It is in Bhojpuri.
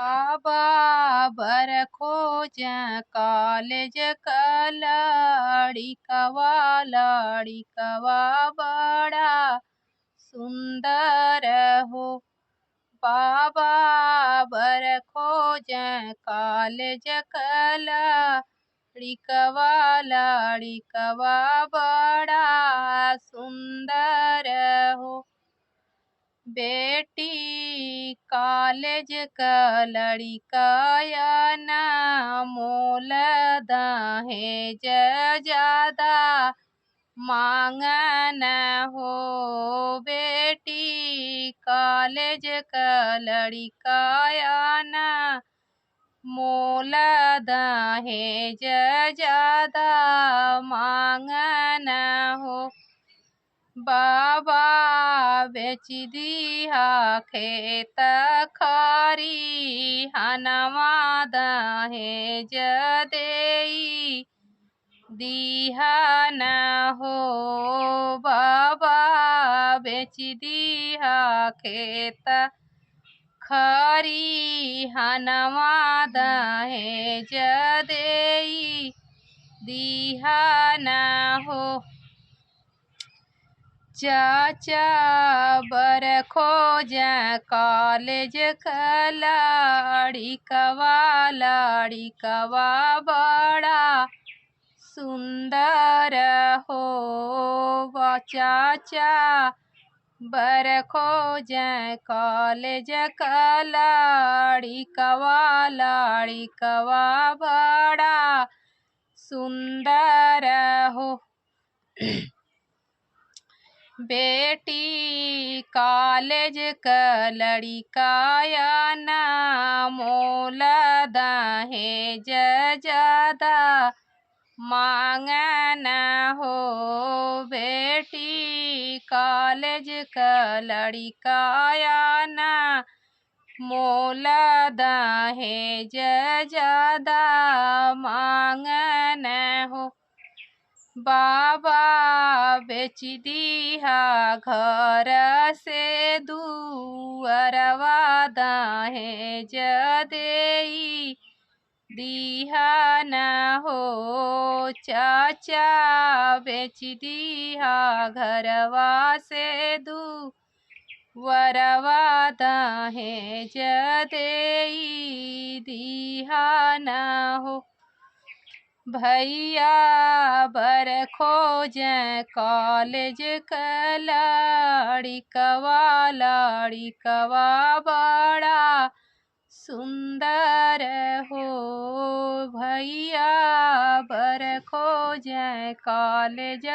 बाबर खोज कॉलेज का लड़िकवा बड़ा सुंदर हो। बाबर खोज कॉलेज का लड़िकवा बड़ा सुंदर हो। बेटी कॉलेज का लड़िका ना मोल दहेज ज्यादा मांगन हो। बेटी कॉलेज का लड़िका ना मोल दहेज ज्यादा मांगन हो। बाबा बेच दिया खेत खारी हनवा दहेज देई दिया न हो। बाबा बेच दिया खेत खारी हनवा दहेज देई दिया न हो। चाचा बर खोज कॉलेज का लड़िकवा बड़ा सुंदर हो। चाचा बर खोज कॉलेज का लड़िकवा बड़ा सुंदर हो। बेटी कॉलेज का लड़िका ना मोल दहेज ज्यादा मांगन हो। बेटी कॉलेज का लड़िका ना मोल दहेज ज्यादा मांगन हो। बाबा बेच दिया घर से दुअरवा दहेज देई दिया न हो। चाचा बेच दिया घरवा से दुअरवा दहेज देई दिया न हो। भैया बर खोज कॉलेज का लड़िकवा बड़ा सुंदर हो। भैया बर खोज कॉलेज